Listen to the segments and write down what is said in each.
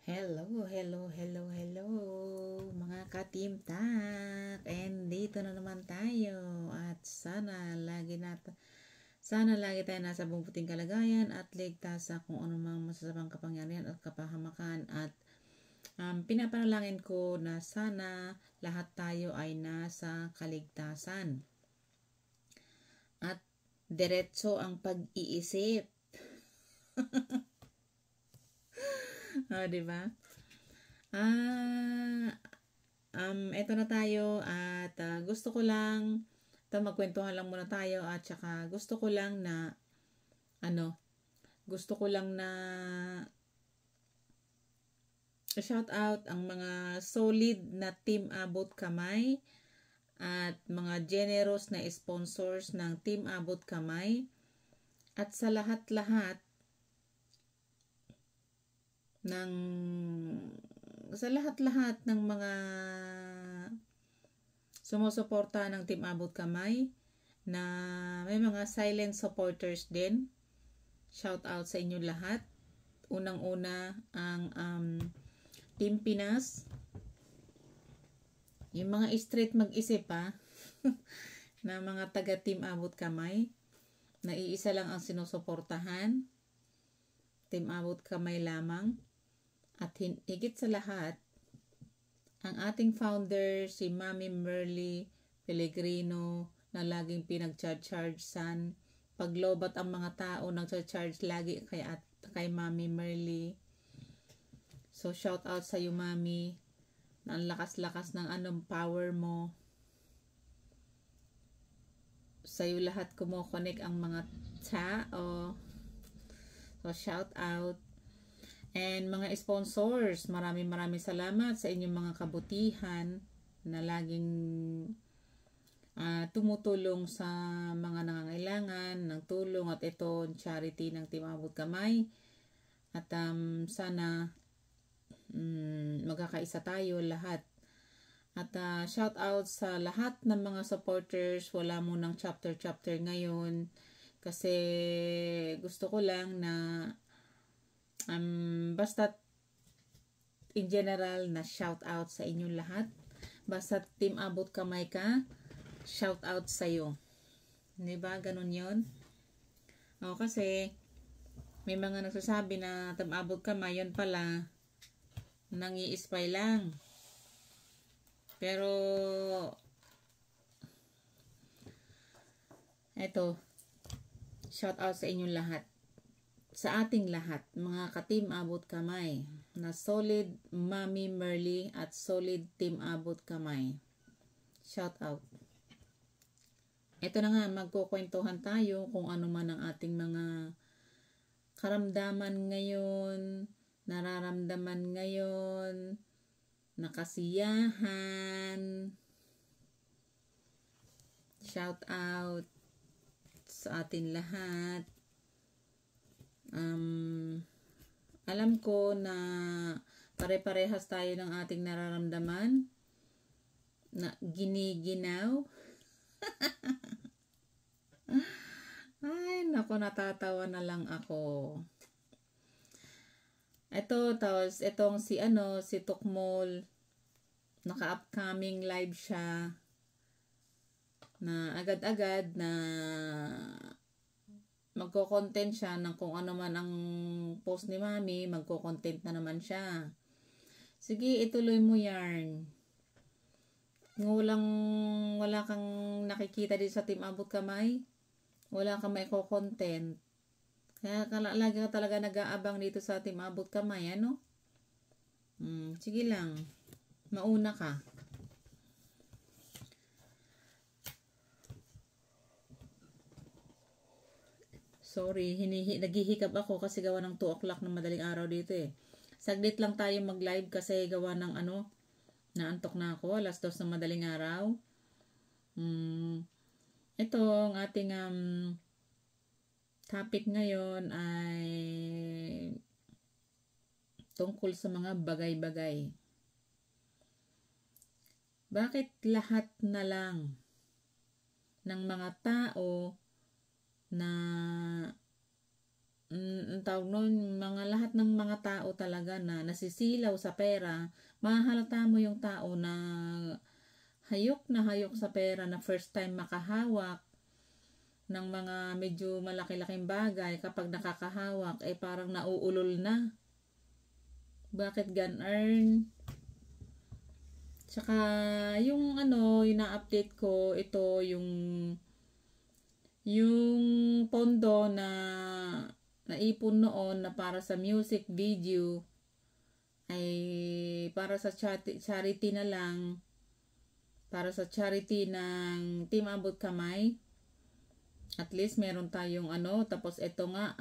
Hello, mga katimtak. And dito na naman tayo. At sana lagi tayo nasa bumuting kalagayan at ligtas sa kung anumang masasamang kapangyarihan at kapahamakan. At pinapanalangin ko na sana lahat tayo ay nasa kaligtasan. At diretso ang pag-iisip. Diba? Eto na tayo at gusto ko lang magkwentuhan lang muna tayo at saka gusto ko lang na shout out ang mga solid na Team Abot Kamay at mga generous na sponsors ng Team Abot Kamay at sa lahat-lahat ng mga sumusuporta ng Team Abot Kamay na may mga silent supporters din. Shout out sa inyo lahat. Unang-una ang Team Pinas. Yung mga straight mag-isip na mga taga Team Abot Kamay na iisa lang ang sinusuportahan. Team Abot Kamay lamang. At higit sa lahat, ang ating founder, si Mami Merly Pellegrino, na laging pinag-charge-san. Paglobat ang mga tao, nag-charge lagi kay Mami Merly. So, shout out sa iyo, Mami, na ang lakas-lakas ng power mo. Sa iyo lahat kumokonek ang mga tao. So, shout out. And mga sponsors, maraming salamat sa inyong mga kabutihan na laging tumutulong sa mga nangangailangan ng tulong at ito charity ng Team Abot Kamay. At sana magkakaisa tayo lahat. At shout out sa lahat ng mga supporters. Wala mo ng chapter ngayon kasi gusto ko lang na basta in general na shout out sa inyong lahat. Basta Team Abot Kamay ka, shout out sa iyo. Diba? Ganun yun. Kasi may mga nagsasabi na Team Abot Kamay, yun pala nang-i-spy lang. Pero eto, shout out sa inyong lahat. Sa ating lahat, mga ka-Team Abot Kamay, na solid Mami Merly at solid Team Abot Kamay. Shout out. Ito na nga, magkukwentuhan tayo kung ano man ang ating mga karamdaman ngayon, nararamdaman ngayon, nakasiyahan. Shout out sa ating lahat. Alam ko na pare-parehas tayo ng ating nararamdaman na giniginaw. Ay, naku, natatawa na lang ako. Itong si Tukmol, naka-upcoming live siya na agad-agad na magko-content siya ng kung ano man ang post ni Mami, magko-content na naman siya. Sige, ituloy mo yan. Wala kang nakikita din sa Team Abot Kamay. Wala kang maiko-content. Kaya lagi ka talaga nag-aabang dito sa Team Abot Kamay, ano? Sige lang. Mauna ka. Sorry, naghihikab ako kasi gawa ng 2 o'clock ng madaling araw dito eh. Saglit lang tayo mag-live kasi gawa ng naantok na ako. Alas 2 ng madaling araw. Ito, ang ating topic ngayon ay tungkol sa mga bagay-bagay. Bakit lahat na lang ng mga tao na ang tawag nun, mga lahat ng mga tao talaga na nasisilaw sa pera, mahalata mo yung tao na hayok sa pera na first time makahawak ng mga medyo malaki-laking bagay. Kapag nakakahawak ay parang nauulol na. Bakit gan-earn? Tsaka yung yung na-update ko, ito yung pondo na naipon noon na para sa music video ay para sa charity na lang, para sa charity ng Team Abot Kamay. At least meron tayong tapos ito nga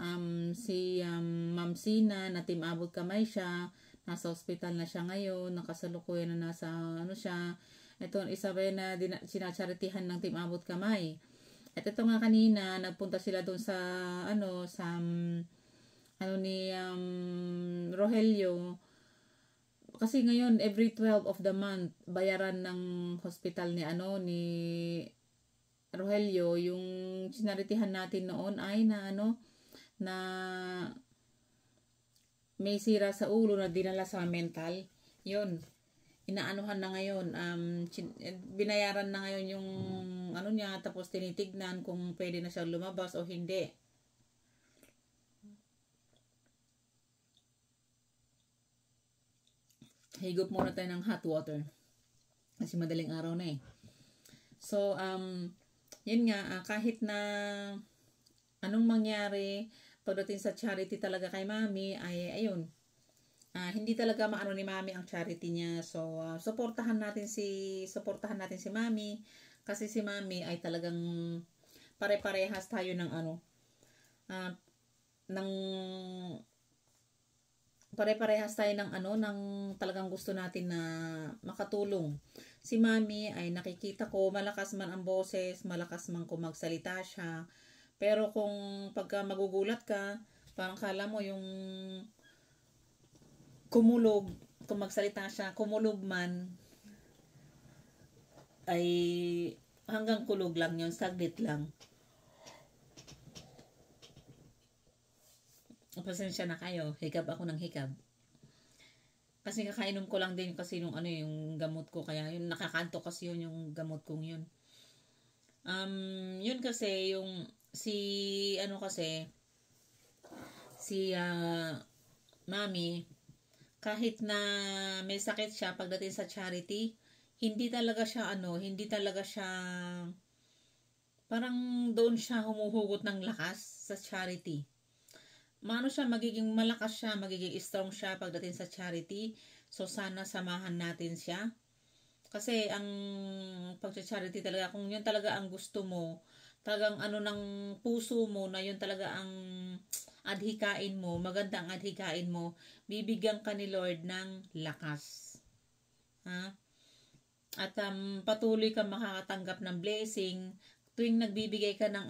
si Ma'am Sina na Team Abot Kamay siya, nasa hospital na siya ngayon, nakasalukuyan na nasa siya. Ito isa ba na sinacharitihan ng Team Abot Kamay. At ito nga kanina nagpunta sila doon sa ni Rogelio, kasi ngayon every 12 of the month bayaran ng hospital ni Rogelio. Yung sinaritihan natin noon ay na may sira sa ulo na dinala sa mental. Yun, inaanuhan na ngayon, binayaran na ngayon yung niya, tapos tinitignan kung pwede na siyang lumabas o hindi. Higop muna tayo ng hot water kasi madaling araw na eh. So yun nga, kahit na anong mangyari pagdating sa charity talaga kay Mami ay ayun, hindi talaga maano ni Mami ang charity niya. So suportahan natin si Mami, kasi si Mami ay talagang pare-parehas tayo ng pare-parehas tayo ng ng talagang gusto natin na makatulong. Si Mami ay nakikita ko malakas man ang boses, malakas man kung magsalita siya, pero kung pagka magugulat ka, parang kala mo yung kumulog, kung magsalita siya, kumulog man ay hanggang kulog lang yun, saglit lang. Pasensya na kayo, hikab ako ng hikab. Kasi kakainom ko lang din kasi yung yung gamot ko, kaya yun nakakanto kasi yung gamot kong yun. Yun kasi yung si Mami, kahit na may sakit siya pagdating sa charity, hindi talaga siya parang doon siya humuhugot ng lakas sa charity. Magiging malakas siya, magiging strong siya pagdating sa charity. So sana samahan natin siya. Kasi ang pag-charity talaga, kung yun talaga ang gusto mo, talagang ng puso mo na yun talaga ang adhikain mo, maganda ang adhikain mo, bibigyan ka ni Lord ng lakas. Ha? At patuloy ka makakatanggap ng blessing tuwing nagbibigay ka ng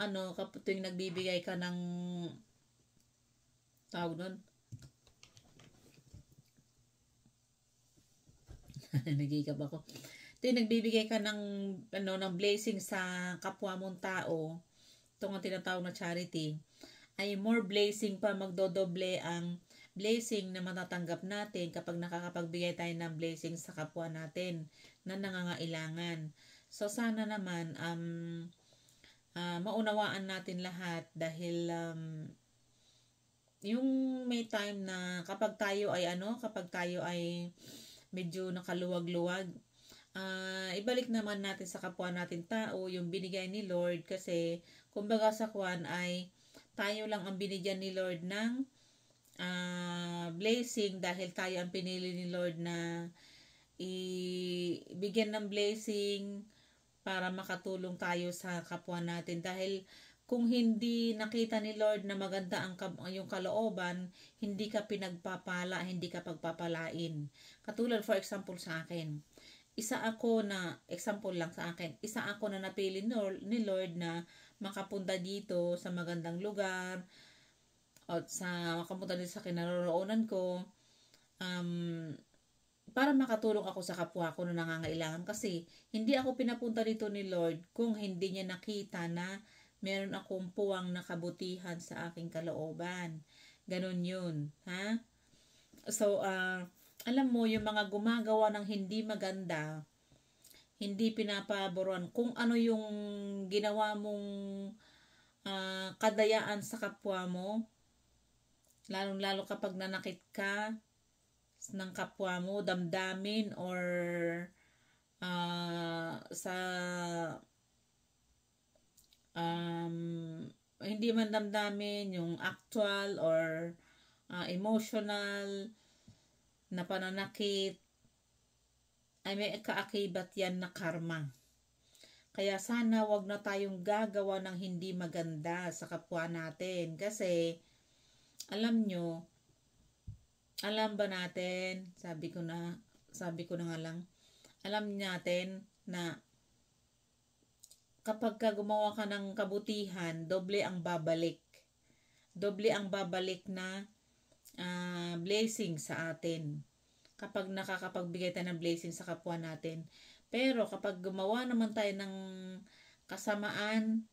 tawag nun. Nagigab ako. Nagbibigay ka ng blessing sa kapwa mong tao, ito nga tinatawag na charity, ay more blessing pa, magdodoble ang blessing na matatanggap natin kapag nakakapagbigay tayo ng blessing sa kapwa natin na nangangailangan. So sana naman maunawaan natin lahat, dahil yung may time na kapag tayo ay medyo nakaluwag-luwag, ibalik naman natin sa kapwa natin tao yung binigay ni Lord, kasi kumbaga sa kwan ay tayo lang ang binigyan ni Lord ng blessing, dahil tayo ang pinili ni Lord na ibigyan ng blessing para makatulong tayo sa kapwa natin. Dahil kung hindi nakita ni Lord na maganda yung kalooban, hindi ka pinagpapala, hindi ka pagpapalain. Katulad for example sa akin, isa ako na napili ni Lord na makapunta dito sa magandang lugar, at sa makapunta dito sa kinaroroonan ko, para makatulong ako sa kapwa ko na nangangailangan. Kasi hindi ako pinapunta dito ni Lord kung hindi niya nakita na meron akong puwang na kabutihan sa aking kalooban. Ganon yun. Ha? So, alam mo, yung mga gumagawa ng hindi maganda, hindi pinapaboran kung ano yung ginawa mong kadayaan sa kapwa mo, lalong-lalo kapag nanakit ka ng kapwa mo, damdamin or sa hindi man damdamin, yung actual or emotional na pananakit, ay may kaakibat yan na karma. Kaya sana wag na tayong gagawa ng hindi maganda sa kapwa natin. Kasi, alam nyo, alam ba natin, sabi ko na nga lang, alam natin na kapag gumawa ka ng kabutihan, doble ang babalik. Doble ang babalik na blessing sa atin. Kapag nakakapagbigay tayo ng blessing sa kapwa natin. Pero kapag gumawa naman tayo ng kasamaan,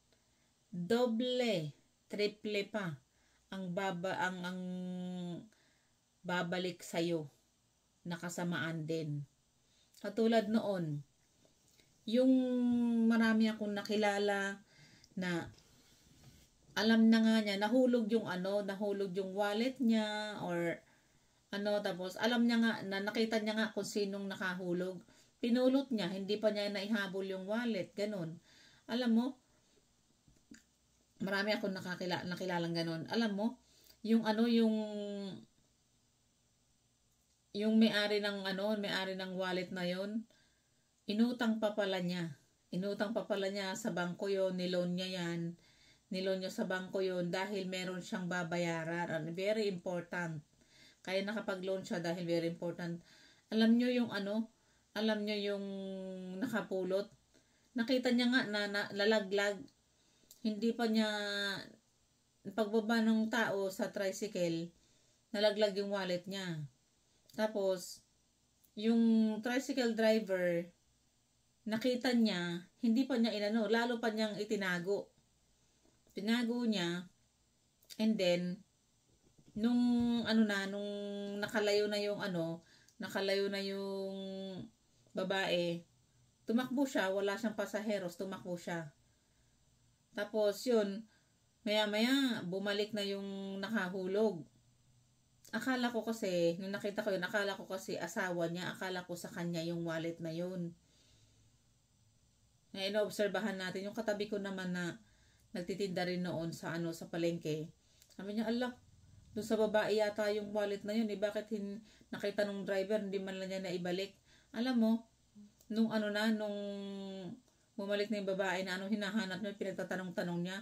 doble, triple pa ang babalik sa iyo na kasamaan din. Katulad noon, yung marami akong nakilala na alam na nga niya, nahulog yung wallet niya or tapos alam niya nga, na nakita niya nga kung sinong nakahulog. Pinulot niya, hindi pa niya naihabol yung wallet, ganun. Alam mo, marami akong nakilalang ganun. Alam mo, yung may-ari ng wallet na yon, inutang pa pala niya. Inutang pa pala niya sa bangko yon, niloan niya yan. Niloan niya sa bangko yon dahil meron siyang babayaran. Very important. Kaya nakapag-loan siya dahil very important. Alam niyo yung nakapulot. Nakita niya nga na lalaglag. Hindi pa niya, pagbaba ng tao sa tricycle, nalaglag yung wallet niya. Tapos, yung tricycle driver, nakita niya, hindi pa niya lalo pa niyang itinago. Tinago niya, and then, nung nakalayo na yung babae, tumakbo siya, wala siyang pasaheros, tumakbo siya. Tapos yun, maya-maya, bumalik na yung nakahulog. Akala ko kasi, nung nakita ko yun, akala ko kasi asawa niya, akala ko sa kanya yung wallet na yun. Na inoobserbahan natin, yung katabi ko naman na nagtitinda rin noon sa palengke. Sabi niya, Allah, doon sa babae yata yung wallet na yun, bakit nakita nung driver, hindi man lang niya naibalik. Alam mo, nung bumalik na yung babae na hinahanap niya, pinagtatanong-tanong niya,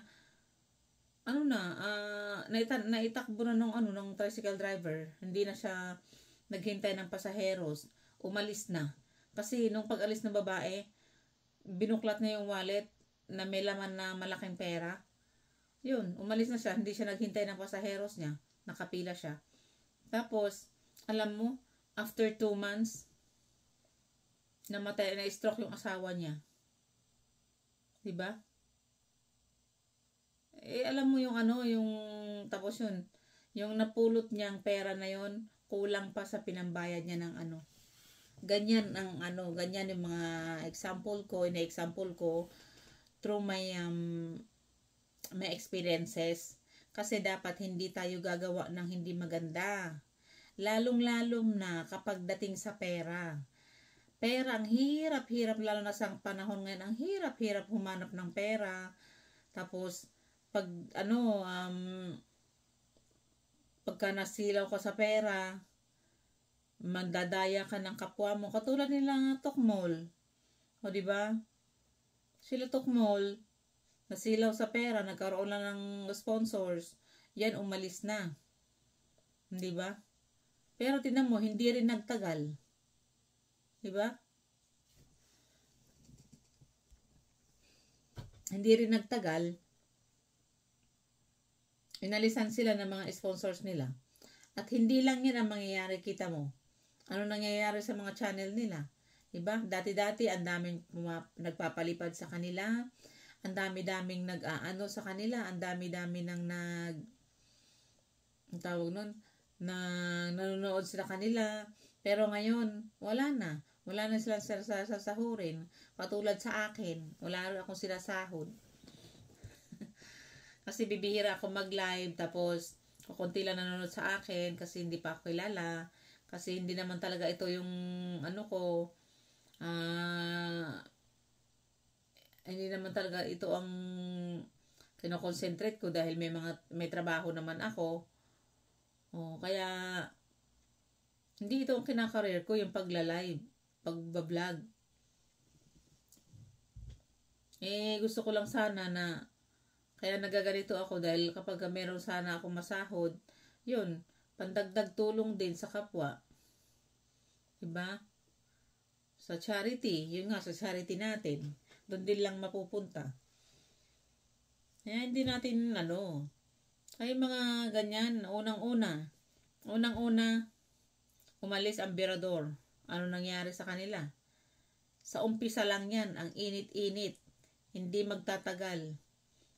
naitakbo na ng tricycle driver. Hindi na siya naghintay ng pasaheros. Umalis na. Kasi nung pag-alis ng babae, binuklat na yung wallet na may laman na malaking pera. Yun, umalis na siya. Hindi siya naghintay ng pasaheros niya. Nakapila siya. Tapos, alam mo, after 2 months, namatay, na-stroke yung asawa niya. Diba? Alam mo tapos yun, yung napulot niyang pera na yun, kulang pa sa pinambayad niya ng Ganyan ganyan yung mga example ko through my experiences. Kasi dapat hindi tayo gagawa ng hindi maganda. Lalong-lalong na kapag dating sa pera. Pera, ang hirap-hirap, lalo na sa panahon ngayon, ang hirap-hirap humanap ng pera. Tapos, pagka nasilaw ka sa pera, mandadaya ka ng kapwa mo. Katulad nila Tokmol. O, diba? Sila Tokmol, nasilaw sa pera, nagkaroon lang ng sponsors, yan umalis na. Di ba? Pero tinan mo, hindi rin nagtagal. Di ba? Hindi rin nagtagal. Inalisan sila ng mga sponsors nila. At hindi lang yan ang mangyayari, kita mo. Ano nangyayari sa mga channel nila? Diba? Dati-dati, ang daming nagpapalipad sa kanila. Ang dami-daming nag-aano sa kanila. Ang dami-dami nang ang tawag nun, na nanonood sila kanila. Pero ngayon, wala na. Wala na sila sasahurin. Patulad sa akin, wala rin akong sinasahod. Kasi bibihira ako mag-live, tapos kukunti lang nanonood sa akin kasi hindi pa ako kilala. Kasi hindi naman talaga ito yung ano ko, hindi naman talaga ito ang kinoconcentrate ko dahil may trabaho naman ako. Kaya hindi ito ang kinakareer ko, yung pagla-live, pagbablog. Gusto ko lang sana na kaya nagaganito ako dahil kapag meron sana akong masahod, yun, pandagdag tulong din sa kapwa. Diba? Sa charity, yun nga, sa charity natin, doon din lang mapupunta. Kaya hindi natin, kaya mga ganyan, unang-una, umalis ang Berador. Ano nangyari sa kanila? Sa umpisa lang yan, ang init-init, hindi magtatagal.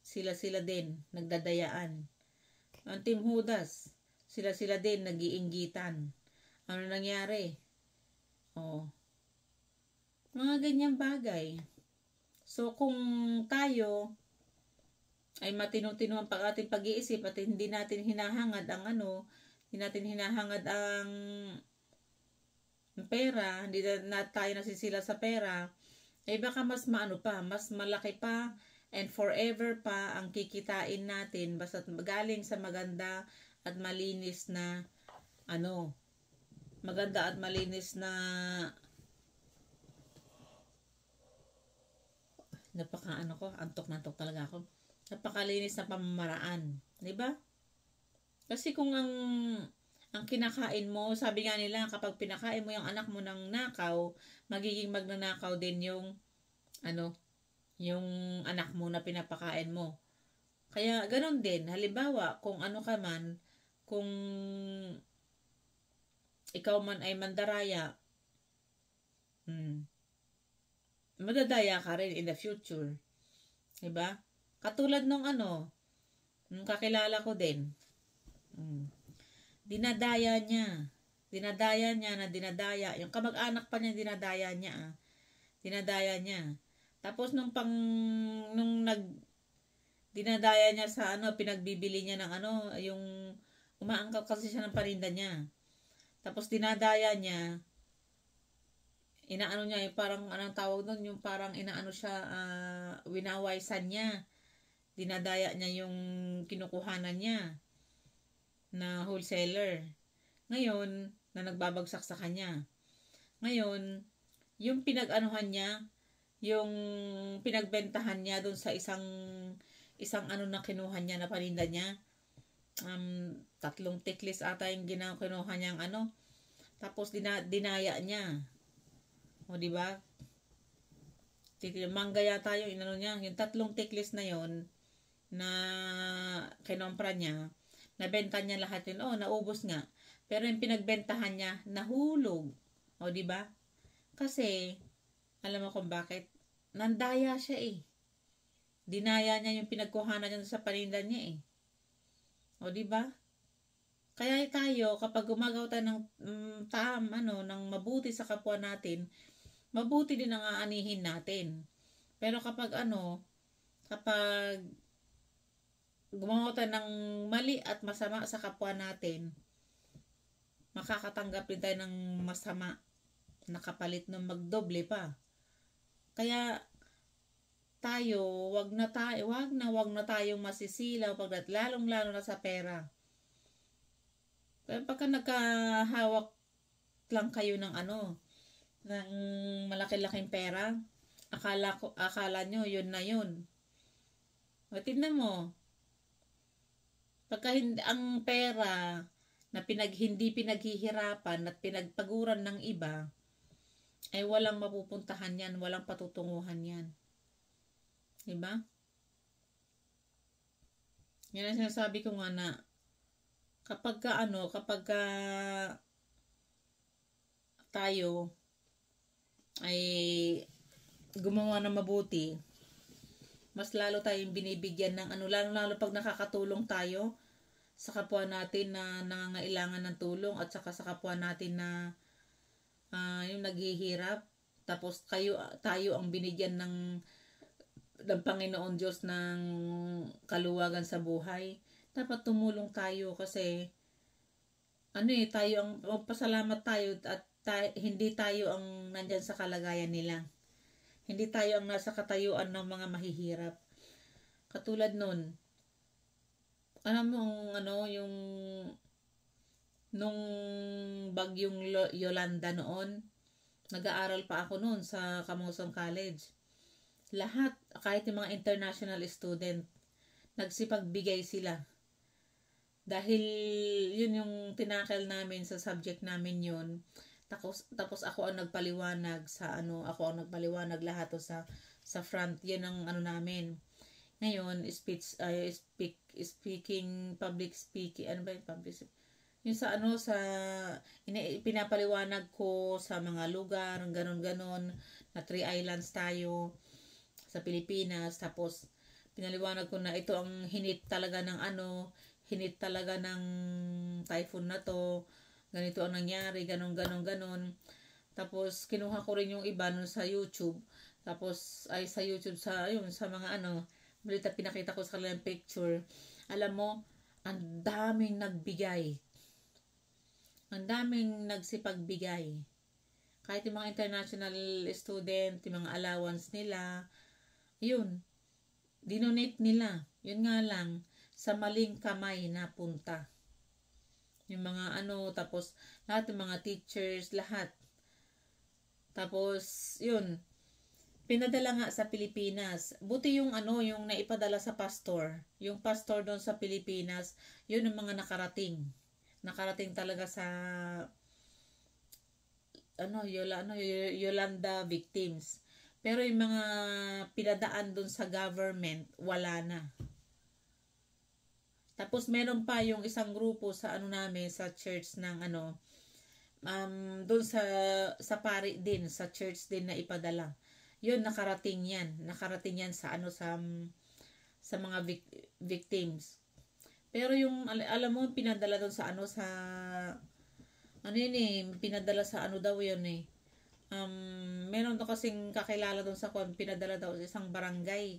Sila din, nagdadayaan. Ang Team Judas, sila din, nag-iinggitan. Ano nangyari? Mga ganyang bagay. So, kung tayo ay matino-tino ang ating pag-iisip at hindi natin hinahangad ang hindi natin hinahangad ang pera, hindi na tayo nasisila sa pera, baka mas mas malaki pa, and forever pa ang kikitain natin basta galing sa maganda at malinis na antok talaga ako. Napakalinis na pamamaraan, 'di ba? Kasi kung ang kinakain mo, sabi nga nila kapag pinakain mo yung anak mo ng nakaw, magiging magnanakaw din yung yung anak mo na pinapakain mo. Kaya ganun din, halimbawa, kung kung ikaw man ay mandaraya, madadaya ka rin in the future. Diba? Katulad nung kakilala ko din. Dinadaya niya yung kamag-anak pa niya, dinadaya niya. Tapos dinadaya niya sa pinagbibili niya ng yung umaangkat kasi siya ng parinda niya. Tapos dinadaya niya, inaano niya, yung parang anong tawag doon, yung parang inaano siya, winawaysan niya. Dinadaya niya yung kinukuhanan niya na wholesaler. Ngayon, na nagbabagsak sa kanya. Ngayon, yung pinag-anuhan niya, yung pinagbentahan niya doon sa isang na kinuha niya na paninda niya, 3 tiklis ata yung kinuha niyang tapos dinaya niya. O diba? Mangga yata yung niya, yung 3 tiklis na yon na kinompra niya, nabenta niya lahat yun. Naubos nga. Pero yung pinagbentahan niya, nahulog. O diba? Kasi alam mo kung bakit? Nandaya siya Dinaya niya yung pinagkuhanan niya sa paninda niya O diba? Kaya tayo, kapag gumagawa tayo ng ng mabuti sa kapwa natin, mabuti din ang aanihin natin. Pero kapag kapag gumawa tayo ng mali at masama sa kapwa natin, makakatanggap din tayo ng masama na kapalit ng magdoble pa. Kaya tayo, wag na tayong masisilaw lalong-lalo na sa pera. Pero pagka nagkahawak lang kayo ng ng malaki-laking pera, akala nyo yun na yun. Tingnan mo, pagka ang pera na hindi pinaghihirapan at pinagpaguran ng iba, ay walang mapupuntahan yan, walang patutunguhan yan. Diba? Yan ang sinasabi ko nga na kapag tayo ay gumawa ng mabuti, mas lalo tayong binibigyan ng lalo pag nakakatulong tayo, sa kapwa natin na nangangailangan ng tulong at saka sa kapwa natin na yung naghihirap. Tapos tayo ang binigyan ng Panginoon Diyos ng kaluwagan sa buhay. Dapat tumulong tayo kasi tayo ang magpasalamat tayo at hindi tayo ang nandyan sa kalagayan nila. Hindi tayo ang nasa katayuan ng mga mahihirap. Katulad nun, alam mo yung nung bagyong Yolanda noon, nag-aaral pa ako noon sa Kamusong College. Lahat, kahit yung mga international student, nagsipagbigay sila. Dahil yun yung tinakil namin sa subject namin yun. Tapos ako ang nagpaliwanag lahat o sa front. Yan ang namin. Ngayon, public speaking, yung pinapaliwanag ko sa mga lugar, ganon, na 3 islands tayo sa Pilipinas. Tapos, pinaliwanag ko na ito ang hinit talaga ng typhoon na to. Ganito ang nangyari, ganon. Tapos, kinuha ko rin yung iba nun sa YouTube. Tapos, sa YouTube, sa mga balita, pinakita ko sa kanilang picture. Alam mo, ang daming nagbigay. Ang daming nagsipagbigay. Kahit yung mga international student, yung mga allowance nila, yun, dinonate nila. Yun nga lang, sa maling kamay napunta. Yung mga tapos lahat ng mga teachers, lahat. Tapos, yun, pinadala nga sa Pilipinas. Buti yung yung naipadala sa pastor. Yung pastor doon sa Pilipinas, yun ang mga nakarating. Nakarating talaga sa Yolanda victims. Pero yung mga pinadaan doon sa government, wala na. Tapos meron pa yung isang grupo sa namin sa church ng doon sa pari din, sa church din na ipadala. Yun, nakarating yan sa sa mga victims. Pero yung alam mo, pinadala doon sa pinadala sa daw yun eh. Meron daw kasing kakilala doon sa pinadala daw sa isang barangay.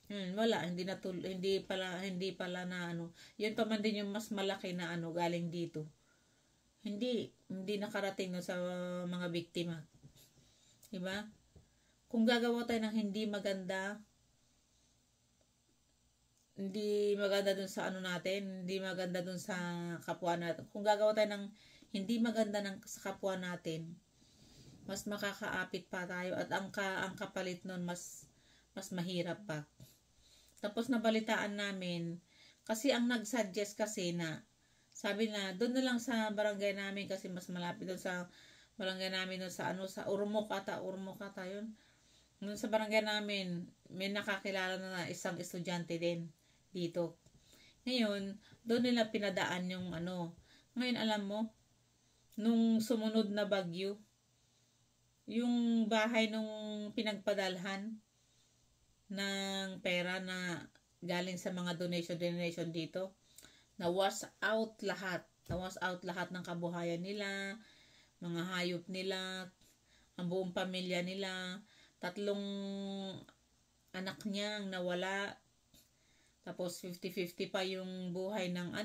Wala, hindi pala na Yun pa man din yung mas malaki na galing dito. Hindi nakarating sa mga biktima. Diba? Kung gagawa tayo ng hindi maganda dun sa natin, hindi maganda dun sa kapwa natin. Kung gagawa tayo ng hindi maganda sa kapwa natin, mas makakaapit pa tayo at ang kapalit nun mas mahirap pa. Tapos nabalitaan namin, kasi ang nag-suggest kasi na, sabi na, doon na lang sa barangay namin kasi mas malapit doon sa barangay namin doon sa sa Urmok ata yun. Doon sa barangay namin, may nakakilala na isang estudyante din dito. Ngayon, doon nila pinadaan yung Ngayon, alam mo, nung sumunod na bagyo, yung bahay nung pinagpadalhan ng pera na galing sa mga donation dito, na-wash out lahat ng kabuhayan nila, mga hayop nila, ang buong pamilya nila, 3 anak niya ang nawala, tapos 50-50 pa yung buhay ng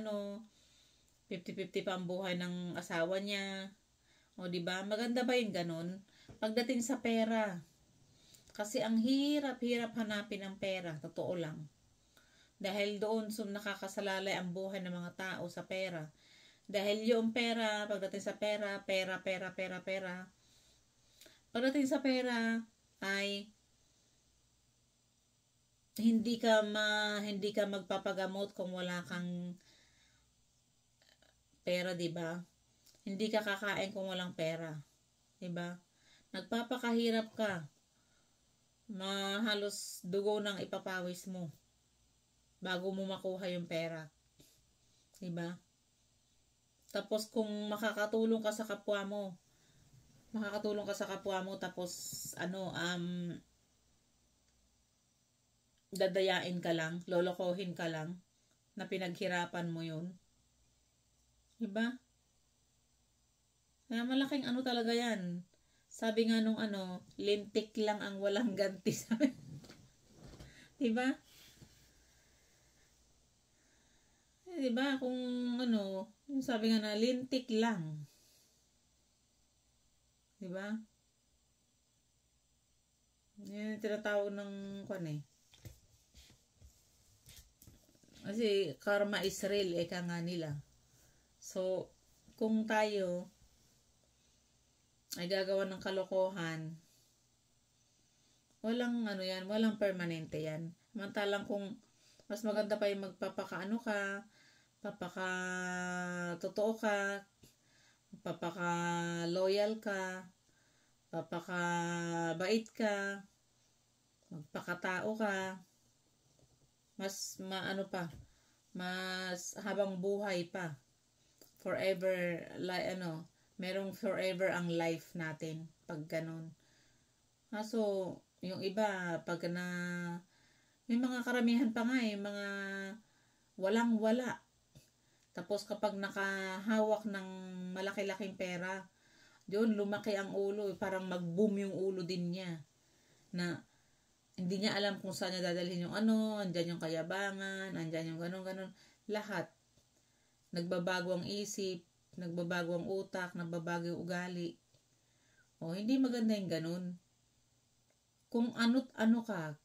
50-50 pa ang buhay ng asawa niya. O diba, maganda ba yung ganon? Pagdating sa pera, kasi ang hirap hanapin ang pera, totoo lang. Dahil doon nakakasalalay ang buhay ng mga tao sa pera. Dahil yung pera, pagdating sa pera. Pagdating sa pera ay hindi ka magpapagamot kung wala kang pera, 'di ba? Hindi ka kakain kung walang pera, 'di ba? Nagpapakahirap ka. Halos dugo nang ipapawis mo bago mo makuha yung pera. 'Di ba? Tapos kung makakatulong ka sa kapwa mo tapos dadayain ka lang, lolokohin ka lang, na pinaghirapan mo yun. Diba? Kaya malaking ano talaga yan. Sabi nga nung lintik lang ang walang ganti. Sabi. Diba? Diba? Kung sabi nga na lintik lang. Diba? Yan yung tinatawag ng Kasi karma is real, eka nga nila. So, kung tayo ay gagawa ng kalokohan, walang walang permanente yan. Mantalang kung mas maganda pa yung magpapakaano ka, papaka-totoo ka, papaka-loyal ka, papaka-bait ka, magpakatao ka, mas mas habang buhay pa. Forever, merong forever ang life natin pag ganun. So, yung iba, pag may mga karamihan pa nga mga walang-wala. Tapos kapag nakahawak ng malaki-laking pera, doon lumaki ang ulo, parang mag-boom yung ulo din niya. Na hindi niya alam kung saan niya dadalhin yung andyan yung kayabangan, andyan yung ganun-ganun. Lahat. Nagbabago ang isip, nagbabago ang utak, nagbabago yung ugali. Hindi maganda yung ganun. Kung ano't ano ka,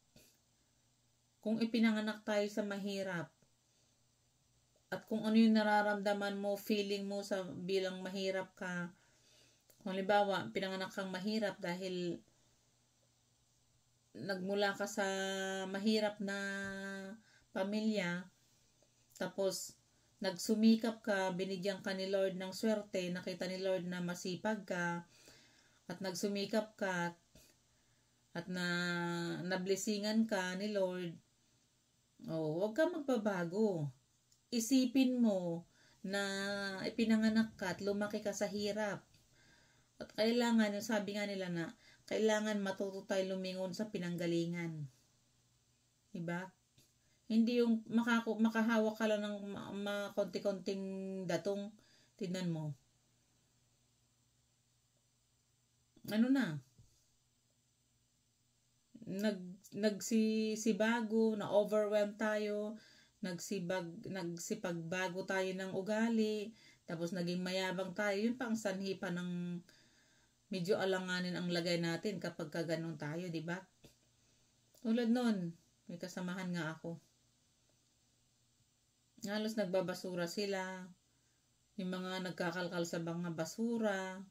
kung ipinanganak tayo sa mahirap, at kung ano yung nararamdaman mo, feeling mo sa bilang mahirap ka, kung halimbawa, pinanganak kang mahirap dahil nagmula ka sa mahirap na pamilya, tapos nagsumikap ka, binigyan ka ni Lord ng swerte, nakita ni Lord na masipag ka, at nagsumikap ka, at nablessingan ka ni Lord, huwag ka magbabago. Isipin mo na ipinanganak ka at lumaki ka sa hirap. At kailangan, yung sabi nga nila na, kailangan matuto tayo lumingon sa pinanggalingan. Diba? Hindi yung makahawak ka lang ng konti-konting datong, tingnan mo. Nagsisibago, na-overwhelm tayo, nagsipagbago tayo ng ugali, tapos naging mayabang tayo. Yun pang sanhi pa ng medyo alanganin ang lagay natin kapag kaganon tayo, diba? Tulad nun, may kasamahan nga ako. Halos nagbabasura sila, yung mga nagkakalkal sa mga basura.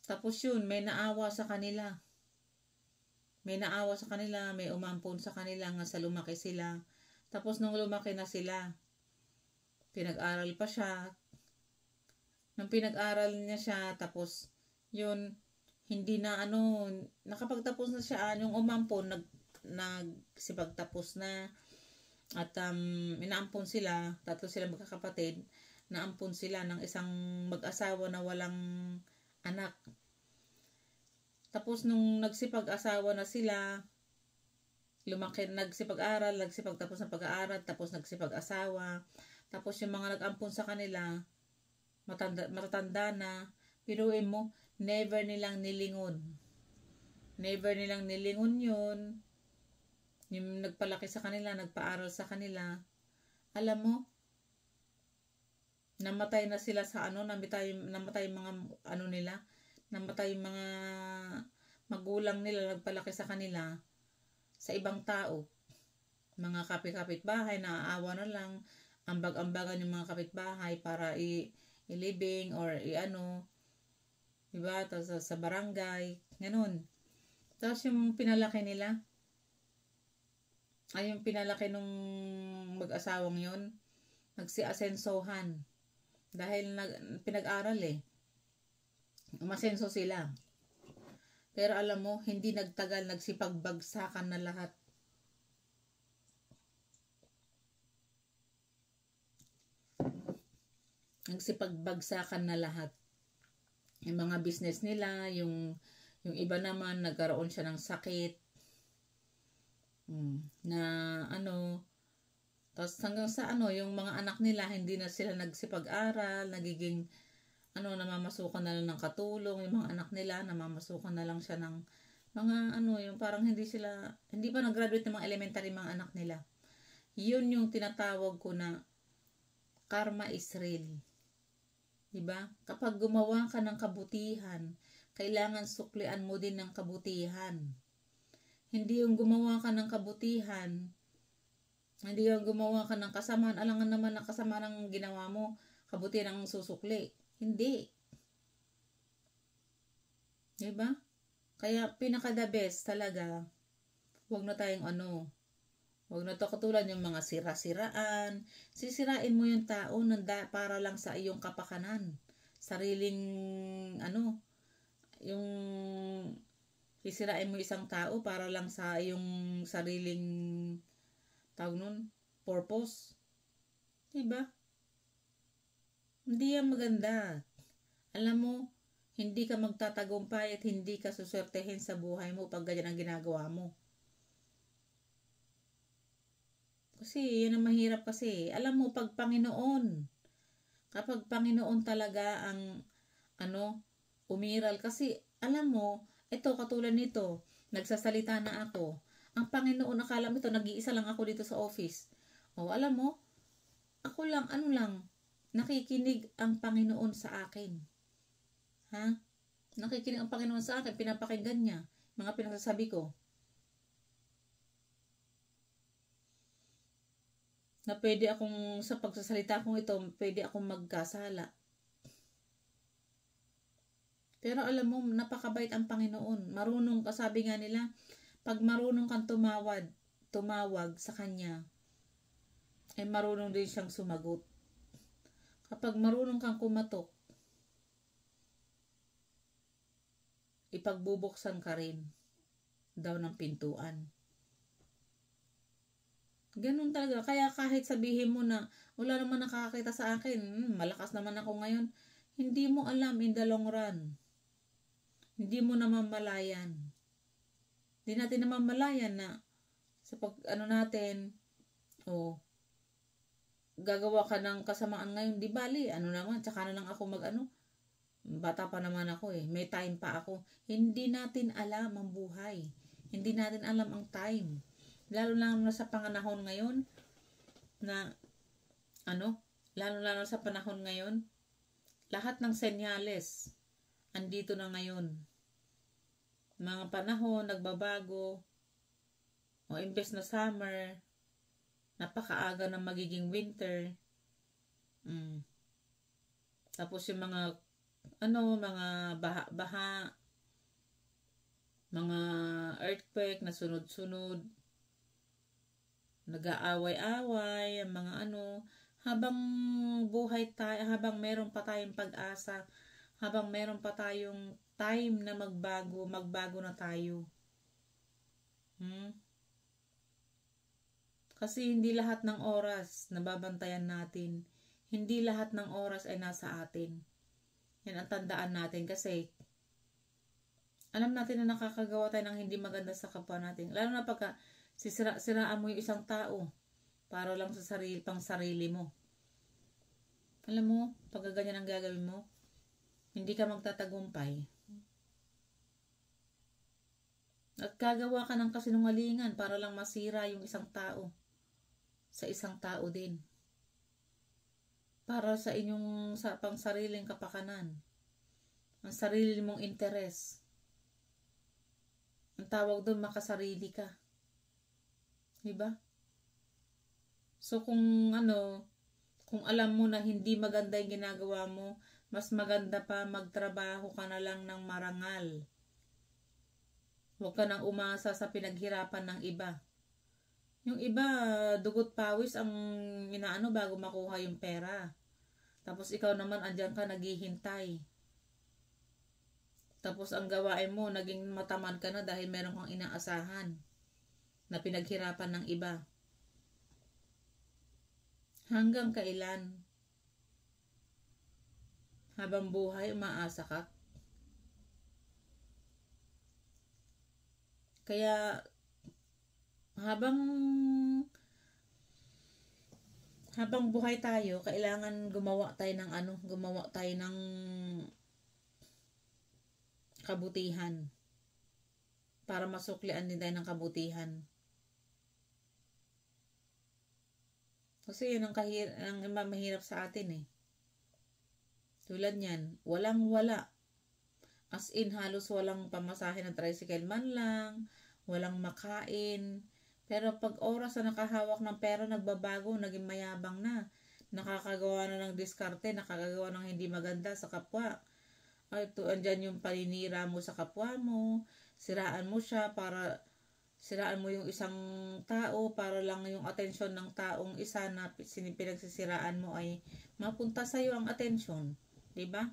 Tapos yun, may naawa sa kanila. May umampon sa kanila nga sa lumaki sila. Tapos nung lumaki na sila, pinag-aral pa siya. Nung pinag-aral niya siya, tapos yun, hindi na nakapagtapos na siya, yung umampon, nagsipagtapos na. At inaampon sila, 3 sila magkakapatid, naampon sila ng isang mag-asawa na walang anak. Tapos nung nagsipag-asawa na sila, lumaki, nagsipag-aral, nagsipagtapos ng pag-aaral, tapos nagsipag-asawa. Tapos yung mga nag-ampon sa kanila, matatanda na, piruin mo, never nilang nilingon. Never nilang nilingon yun. Yung nagpalaki sa kanila, nagpaaral sa kanila. Alam mo, namatay na sila sa namatay mga nila, namatay mga magulang nila, nagpalaki sa kanila sa ibang tao. Mga kapit-bahay, naaawa na lang, ambag-ambagan yung mga kapitbahay para i-living or diba, sa barangay, ganun. Tapos yung pinalaki nila, yung pinalaki nung mag-asawang yun, nagsi-asensohan. Dahil pinag-aral umasenso sila. Pero alam mo, hindi nagtagal, nagsipagbagsakan na lahat. Nagsipagbagsaka'n na lahat. Yung mga business nila, yung iba naman, nagkaroon siya ng sakit. Na Tapos hanggang sa yung mga anak nila, hindi na sila nagsipag-aral, nagiging, namamasukan na lang ng katulong, yung mga anak nila, namamasukan na lang siya ng mga, yung parang hindi pa nag-graduate ng mga elementary mga anak nila. Yun yung tinatawag ko na karma is real. Diba? Kapag gumawa ka ng kabutihan, kailangan suklian mo din ng kabutihan. Hindi yung gumawa ka ng kabutihan, hindi yung gumawa ka ng kasamaan, alangan naman ang kasamaan ng ginawa mo, kabutihan ang susukli. Hindi. Diba? Kaya pinaka-the best talaga, huwag na tayong huwag na to katulad yung mga sira-siraan. Sisirain mo yung tao para lang sa iyong kapakanan. Sariling, yung sisirain mo isang tao para lang sa iyong sariling, tawag nun, purpose. Diba? Hindi yan maganda. Alam mo, hindi ka magtatagumpay at hindi ka suswertehin sa buhay mo pag ganyan ang ginagawa mo. Kasi yan ang mahirap kasi. Alam mo, kapag Panginoon talaga ang umiral. Kasi alam mo, ito katulad nito, nagsasalita na ako. Ang Panginoon, akala mo ito, nag-iisa lang ako dito sa office. Alam mo, ako lang, nakikinig ang Panginoon sa akin. Ha? Nakikinig ang Panginoon sa akin, pinapakinggan niya mga pinagsasabi ko. Na pwede akong, sa pagsasalita kong ito, pwede akong magkasala. Pero alam mo, napakabait ang Panginoon. Marunong ka, sabi nga nila, pag marunong kang tumawag sa Kanya, ay marunong din siyang sumagot. Kapag marunong kang kumatok, ipagbubuksan ka rin daw ng pintuan. Ganun talaga. Kaya kahit sabihin mo na wala naman nakakakita sa akin, malakas naman ako ngayon, hindi mo alam in the long run. Hindi mo namamalayan. Hindi natin namamalayan na sa natin, gagawa ka ng kasamaan ngayon, di bali, tsaka na lang ako bata pa naman ako may time pa ako. Hindi natin alam ang buhay. Hindi natin alam ang time. Lalo lang na sa panahon ngayon na lalo sa panahon ngayon, lahat ng senyales andito na ngayon. Mga panahon nagbabago. Imbes na summer, napakaaga na magiging winter. Tapos yung mga mga baha, mga earthquake na sunod-sunod, nag-aaway-away, ang mga habang buhay tayo, habang meron pa tayong pag-asa, habang meron pa tayong time na magbago na tayo. Kasi hindi lahat ng oras nababantayan natin. Hindi lahat ng oras ay nasa atin. Yan ang tandaan natin kasi alam natin na nakakagawa tayo ng hindi maganda sa kapwa natin. Lalo na pagka siraan mo yung isang tao para lang sa sarili mo. Alam mo, pag ganyan ang gagawin mo, hindi ka magtatagumpay. At gagawa ka ng kasinungalingan para lang masira yung isang tao sa isang tao din. Para sa inyong pangsariling kapakanan. Ang sarili mong interes. Ang tawag doon, makasarili ka. Diba? So kung alam mo na hindi maganda yung ginagawa mo, mas maganda pa magtrabaho ka na lang ng marangal. Huwag ka nang umasa sa pinaghirapan ng iba. Yung iba, dugot pawis ang bago makuha yung pera. Tapos ikaw naman, andyan ka, naghihintay. Tapos ang gawain mo, naging matamad ka na dahil meron kang inaasahan na pinaghirapan ng iba. Hanggang kailan? Habang buhay, umaasa ka? Kaya habang habang buhay tayo, kailangan gumawa tayo ng kabutihan para masuklian din tayo ng kabutihan. Kasi yun ang mahirap sa atin eh. Tulad niyan, walang wala. As in, halos walang pamasahe ng tricycle man lang, walang makain. Pero pag oras na nakahawak ng pera, nagbabago, naging mayabang na. Nakakagawa na ng diskarte, nakakagawa ng hindi maganda sa kapwa. Andyan yung paninira mo sa kapwa mo, siraan mo siya siraan mo yung isang tao para lang yung atensyon ng taong isa na pinagsisiraan mo ay mapunta sa iyo ang atensyon. 'Di ba?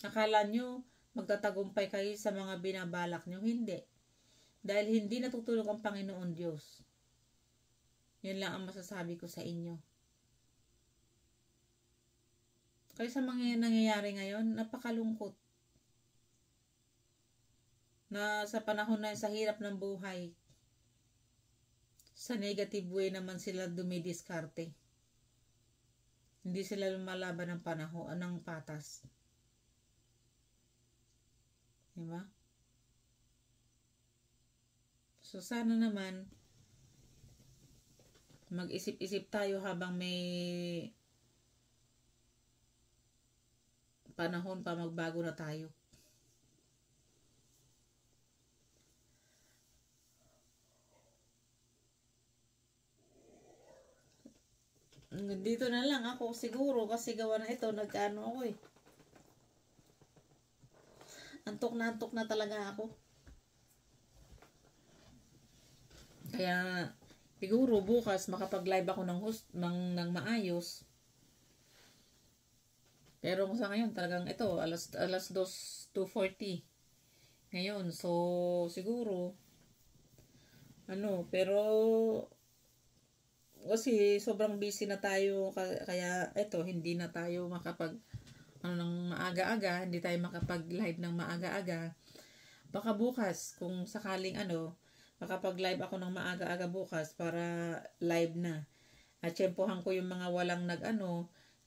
Akala nyo magtatagumpay kayo sa mga binabalak nyo, hindi. Dahil hindi natutulog ang Panginoon Diyos. Yun lang ang masasabi ko sa inyo. Kaya sa mga nangyayari ngayon, napakalungkot. Na sa panahon na sa hirap ng buhay, sa negative way naman sila dumidiskarte. Hindi sila lumalaban ng panahon, ng patas. Diba? So sana naman, mag-isip-isip tayo habang may panahon pa, magbago na tayo. Dito na lang ako siguro kasi gawa na ito, nag-ano ako eh. Antok na talaga ako. Kaya siguro bukas makapag-live ako ng maayos. Pero kung sa ngayon talagang ito, alas 2:40 ngayon. So siguro pero kasi sobrang busy na tayo, kaya ito hindi na tayo makapag ng maaga-aga, hindi tayo makapag-live ng maaga-aga. Baka bukas kung sakaling makapag-live ako ng maaga-aga bukas para live na. At tsempohan ko yung mga walang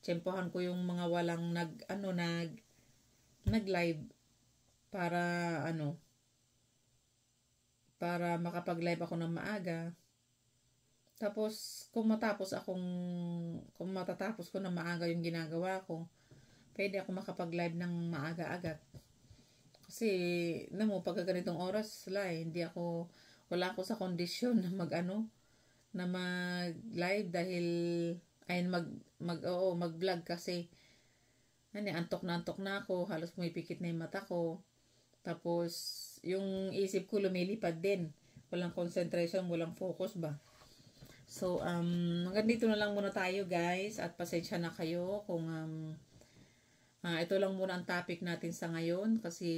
tsempohan ko yung mga walang nag-live para para makapag-live ako ng maaga. Tapos kung matatapos ko na maaga yung ginagawa ko, pwede ako makapag-live ng maaga-aga. Kasi pag ganitong oras wala ako sa kondisyon na mag-live dahil mag-vlog kasi antok na ako, halos pumipikit na yung mata ko. Tapos yung isip ko lumilipad din. Walang concentration, walang focus ba. So hanggang dito na lang muna tayo guys, at pasensya na kayo kung ito lang muna ang topic natin sa ngayon kasi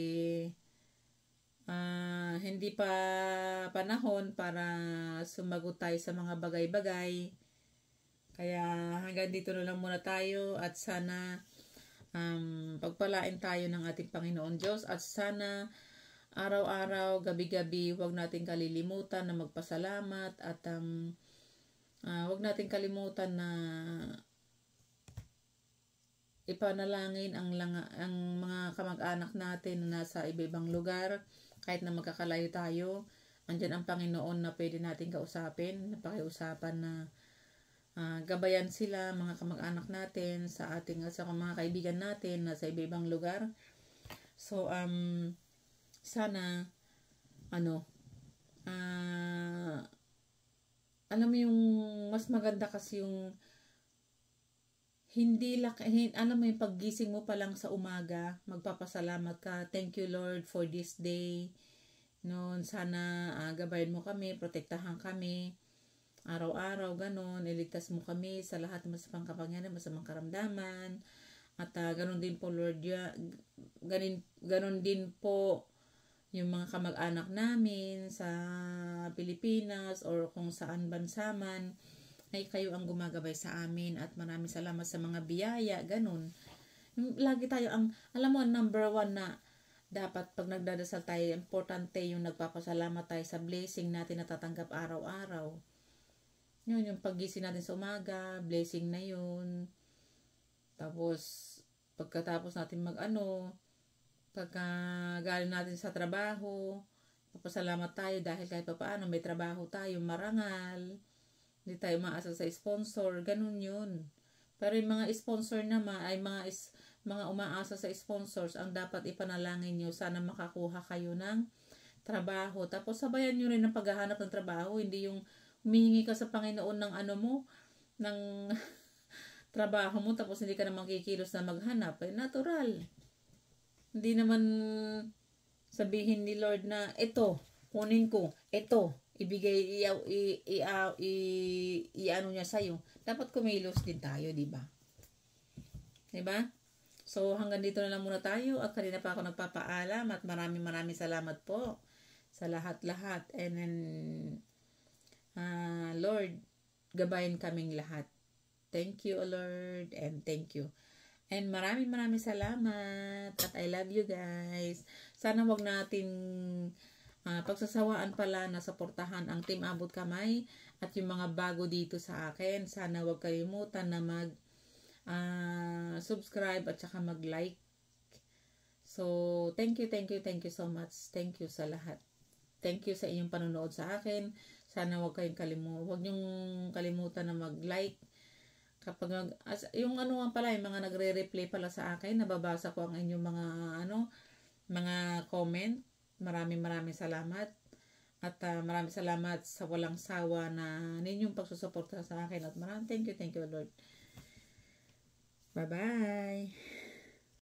hindi pa panahon para sumagot tayo sa mga bagay-bagay. Kaya hanggang dito na lang muna tayo, at sana pagpalain tayo ng ating Panginoon Diyos, at sana araw-araw, gabi-gabi, huwag natin kalilimutan na magpasalamat, at huwag natin kalimutan na ipanalangin ang mga kamag-anak natin na nasa iba-ibang lugar. Kahit na magkakalayo tayo, andyan ang Panginoon na pwede natin kausapin, napakiusapan na gabayan sila, mga kamag-anak natin, sa mga kaibigan natin na sa iba-ibang lugar. So, sana, alam mo yung mas maganda kasi yung alam mo yung paggising mo pa lang sa umaga, magpapasalamat ka. Thank you Lord for this day. Sana gabayan mo kami, protektahan kami araw-araw, iligtas mo kami sa lahat ng masamang kapangyarihan, masamang karamdaman. At ganon din po Lord, ganon din po yung mga kamag-anak namin sa Pilipinas or kung saan bansa man, ay kayo ang gumagabay sa amin, at maraming salamat sa mga biyaya, ganon. Lagi tayo alam mo, number 1 na dapat pag nagdadasal tayo, importante yung nagpapasalamat tayo sa blessing natin na tatanggap araw-araw. Yun, yung paggising natin sa umaga, blessing na yun. Tapos, pagkatapos natin pagka galing natin sa trabaho, papasalamat tayo dahil kahit paano may trabaho tayo, marangal, hindi tayo maasa sa sponsor, ganun yun. Pero yung mga sponsor naman ay mga umaasa sa sponsors, ang dapat ipanalangin nyo, sana makakuha kayo ng trabaho. Tapos sabayan nyo rin ng paghahanap ng trabaho, hindi yung humihingi ka sa Panginoon ng ng trabaho mo, tapos hindi ka na kikilos na maghanap. Natural. Hindi naman sabihin ni Lord na, ito, kunin ko, ito, ibigay, i-ano niya sa'yo. Dapat kumilos din tayo, di ba? Di ba? So, hanggang dito na lang muna tayo. At kanina pa ako nagpapaalam at maraming salamat po sa lahat-lahat. And then, Lord, gabayan kaming lahat. Thank you, Lord, and thank you. And maraming salamat. At I love you guys. Sana wag natin pagsasawaan pala na suportahan ang Team Abot Kamay at yung mga bago dito sa akin. Sana wag kalimutan na subscribe at saka mag-like. So, thank you so much. Thank you sa lahat. Thank you sa inyong panonood sa akin. Sana wag niyong kalimutan na mag-like. Kapag yung pala, yung mga nagre-replay pala sa akin, nababasa ko ang inyong mga comment. Maraming salamat. At maraming salamat sa walang sawa na ninyong pagsusuporta sa akin. At thank you Lord. Bye-bye.